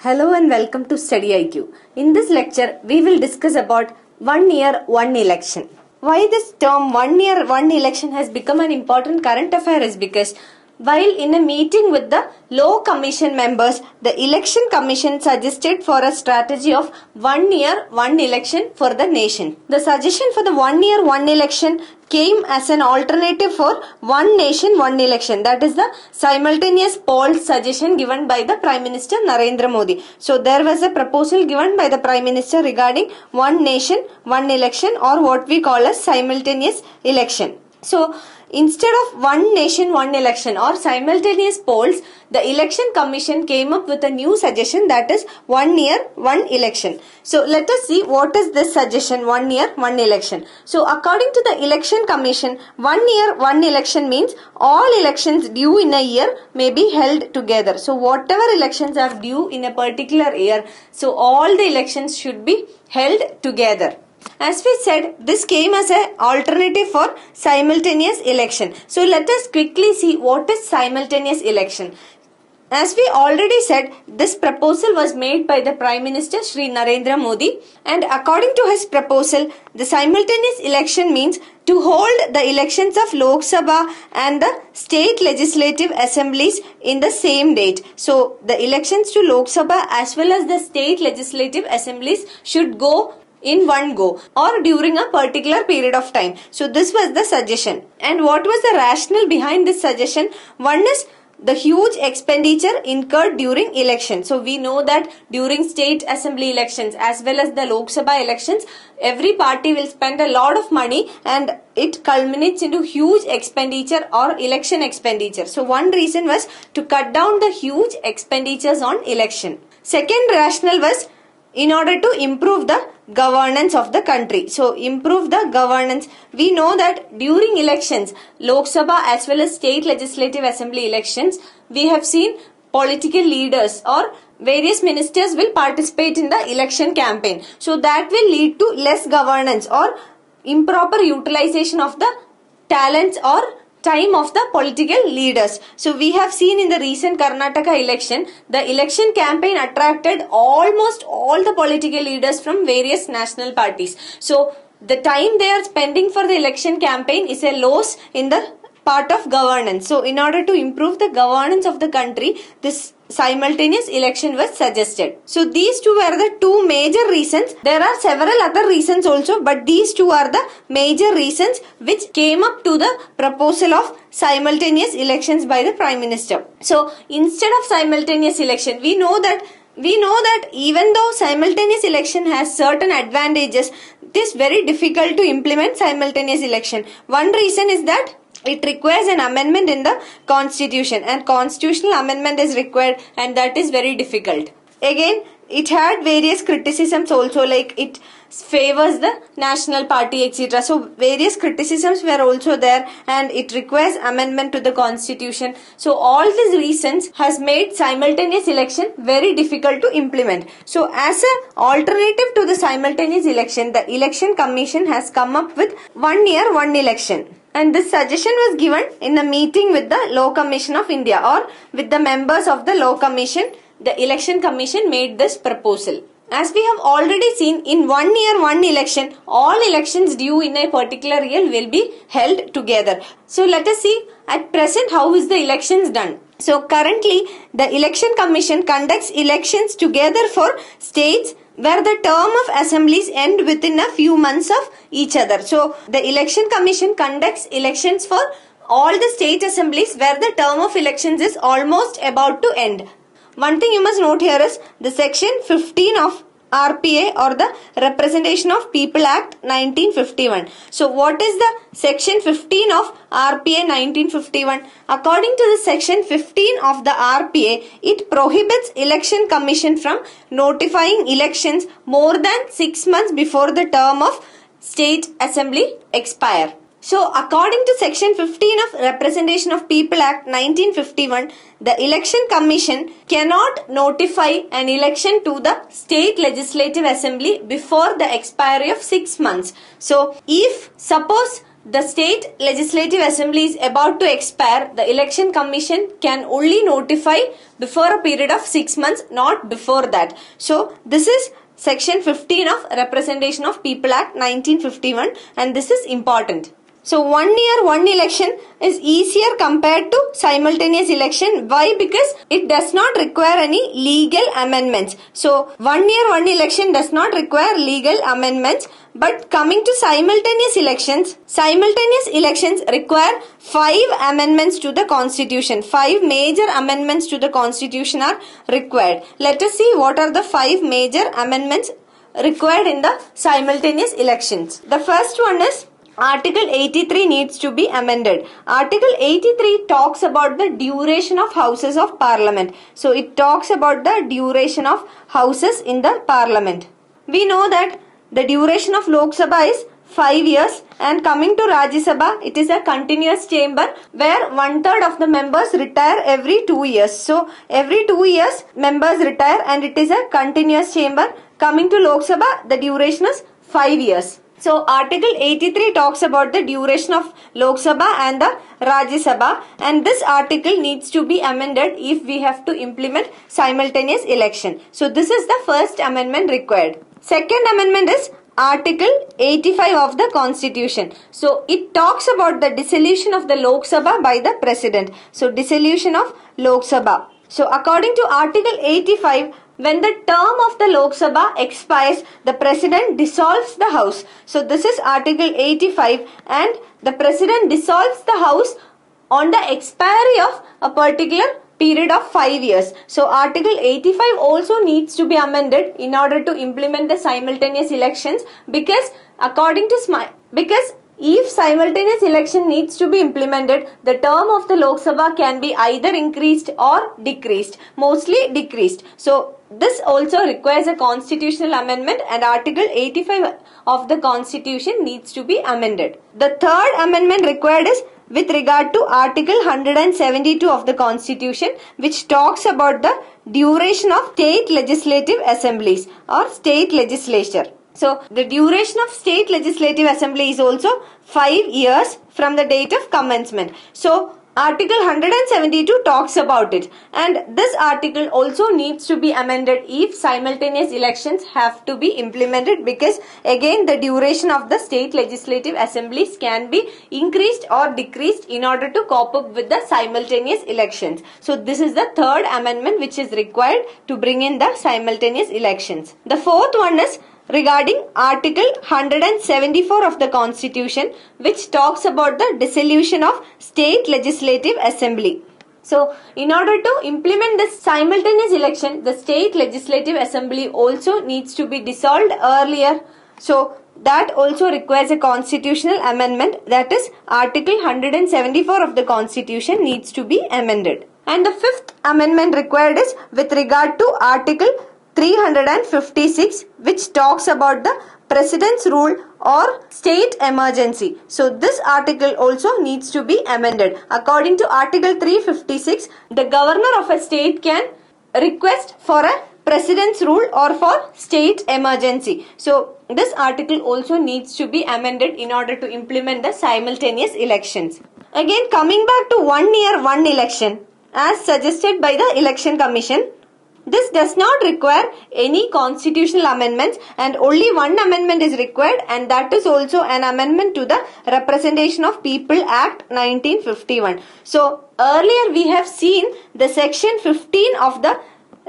Hello and welcome to StudyIQ. In this lecture, we will discuss about 1 year, 1 election. Why this term 1 year, 1 election has become an important current affair is because while in a meeting with the Law Commission members, the Election Commission suggested for a strategy of 1 year, 1 election for the nation. The suggestion for the 1 year, 1 election came as an alternative for one nation, one election. That is the simultaneous poll suggestion given by the Prime Minister Narendra Modi. So there was a proposal given by the Prime Minister regarding one nation, one election, or what we call as simultaneous election. So instead of one nation, one election or simultaneous polls, the Election Commission came up with a new suggestion, that is 1 year, 1 election. So let us see what is this suggestion, 1 year, 1 election. So according to the Election Commission, 1 year, 1 election means all elections due in a year may be held together. So whatever elections are due in a particular year, so all the elections should be held together. As we said, this came as an alternative for simultaneous election. So let us quickly see what is simultaneous election. As we already said, this proposal was made by the Prime Minister Shri Narendra Modi, and according to his proposal, the simultaneous election means to hold the elections of Lok Sabha and the state legislative assemblies in the same date. So the elections to Lok Sabha as well as the state legislative assemblies should go in one go or during a particular period of time. So this was the suggestion. And what was the rationale behind this suggestion? One is the huge expenditure incurred during election. So we know that during state assembly elections as well as the Lok Sabha elections, every party will spend a lot of money and it culminates into huge expenditure or election expenditure. So one reason was to cut down the huge expenditures on election. Second rationale was in order to improve the governance of the country. So improve the governance. We know that during elections, Lok Sabha as well as state legislative assembly elections, we have seen political leaders or various ministers will participate in the election campaign. So that will lead to less governance or improper utilization of the talents or time of the political leaders. So we have seen in the recent Karnataka election, the election campaign attracted almost all the political leaders from various national parties. So the time they are spending for the election campaign is a loss in the part of governance. So in order to improve the governance of the country, this simultaneous election was suggested. So these two are the two major reasons. There are several other reasons also, but these two are the major reasons which came up to the proposal of simultaneous elections by the Prime Minister. So instead of simultaneous election, we know that even though simultaneous election has certain advantages, it is very difficult to implement simultaneous election. One reason is that it requires an amendment in the constitution, and constitutional amendment is required, and that is very difficult. Again, it had various criticisms also, like it favors the national party, etc. So various criticisms were also there, and it requires amendment to the constitution. So all these reasons has made simultaneous election very difficult to implement. So as an alternative to the simultaneous election, the Election Commission has come up with 1 year, 1 election. And this suggestion was given in a meeting with the Law Commission of India or with the members of the Law Commission. The Election Commission made this proposal. As we have already seen, in 1 year, 1 election, all elections due in a particular year will be held together. So let us see at present how is the elections done. So currently, the Election Commission conducts elections together for states where the term of assemblies end within a few months of each other. So the Election Commission conducts elections for all the state assemblies where the term of elections is almost about to end. One thing you must note here is the section 15 of RPA or the Representation of People Act 1951. So what is the section 15 of RPA 1951? According to the section 15 of the RPA, it prohibits Election Commission from notifying elections more than 6 months before the term of state assembly expire. So according to section 15 of Representation of People Act 1951, the Election Commission cannot notify an election to the State Legislative Assembly before the expiry of 6 months. So if suppose the state legislative assembly is about to expire, the election commission can only notify before a period of 6 months, not before that. So this is section 15 of Representation of People Act 1951, and this is important. So 1 year 1 election is easier compared to simultaneous election. Why? Because it does not require any legal amendments. So 1 year 1 election does not require legal amendments. But coming to simultaneous elections require 5 amendments to the constitution. 5 major amendments to the constitution are required. Let us see what are the 5 major amendments required in the simultaneous elections. The first one is Article 83 needs to be amended. Article 83 talks about the duration of houses of parliament. So it talks about the duration of houses in the parliament. We know that the duration of Lok Sabha is 5 years, and coming to Rajya Sabha, it is a continuous chamber where 1/3 of the members retire every 2 years. So every 2 years members retire and it is a continuous chamber. Coming to Lok Sabha, the duration is 5 years. So Article 83 talks about the duration of Lok Sabha and the Rajya Sabha, and this article needs to be amended if we have to implement simultaneous election. So this is the first amendment required. Second amendment is Article 85 of the Constitution. So it talks about the dissolution of the Lok Sabha by the President. So dissolution of Lok Sabha. So according to Article 85, when the term of the Lok Sabha expires, the President dissolves the House. So this is Article 85, and the President dissolves the House on the expiry of a particular period of 5 years. So Article 85 also needs to be amended in order to implement the simultaneous elections, because if simultaneous election needs to be implemented, the term of the Lok Sabha can be either increased or decreased, mostly decreased. So this also requires a constitutional amendment, and Article 85 of the Constitution needs to be amended. The third amendment required is with regard to Article 172 of the Constitution, which talks about the duration of state legislative assemblies or state legislature. So the duration of state legislative assembly is also 5 years from the date of commencement. So Article 172 talks about it, and this article also needs to be amended if simultaneous elections have to be implemented, because again the duration of the state legislative assemblies can be increased or decreased in order to cope up with the simultaneous elections. So this is the third amendment which is required to bring in the simultaneous elections. The fourth one is regarding Article 174 of the Constitution, which talks about the dissolution of state legislative assembly. So in order to implement this simultaneous election, the state legislative assembly also needs to be dissolved earlier. So that also requires a constitutional amendment, that is Article 174 of the Constitution needs to be amended. And the fifth amendment required is with regard to Article 356, which talks about the President's rule or state emergency. So this article also needs to be amended. According to Article 356, the governor of a state can request for a President's rule or for state emergency. So this article also needs to be amended in order to implement the simultaneous elections. Again, coming back to 1 year 1 election as suggested by the Election Commission, this does not require any constitutional amendments, and only one amendment is required, and that is also an amendment to the Representation of People Act 1951. So earlier we have seen the section 15 of the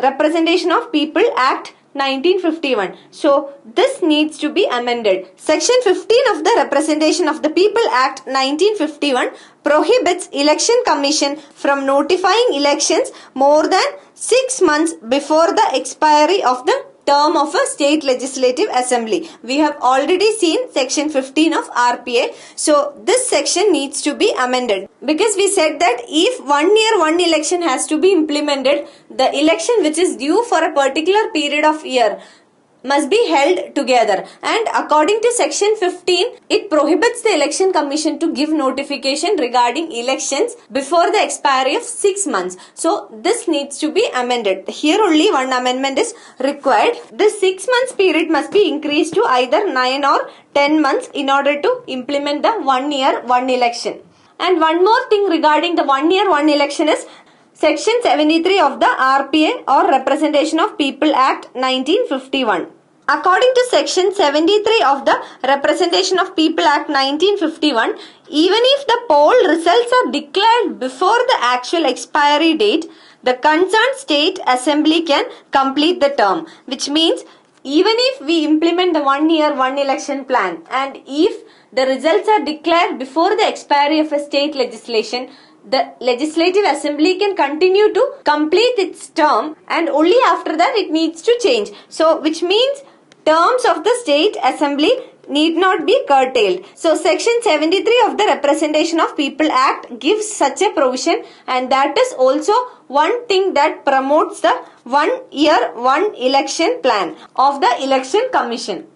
Representation of People Act 1951. So this needs to be amended. Section 15 of the Representation of the People Act 1951 prohibits Election Commission from notifying elections more than 6 months before the expiry of the term of a state legislative assembly. We have already seen section 15 of RPA. So this section needs to be amended, because we said that if 1 year 1 election has to be implemented, the election which is due for a particular period of year must be held together, and according to section 15 it prohibits the election commission to give notification regarding elections before the expiry of 6 months. So this needs to be amended. Here only one amendment is required. This 6 months period must be increased to either 9 or 10 months in order to implement the 1 year 1 election. And one more thing regarding the 1 year 1 election is Section 73 of the RPA or Representation of People Act 1951. According to Section 73 of the Representation of People Act 1951, even if the poll results are declared before the actual expiry date, the concerned state assembly can complete the term. Which means even if we implement the 1 year 1 election plan and if the results are declared before the expiry of a state legislation, the legislative assembly can continue to complete its term and only after that it needs to change. So which means terms of the state assembly need not be curtailed. So section 73 of the Representation of People Act gives such a provision, and that is also one thing that promotes the 1 year 1 election plan of the Election Commission.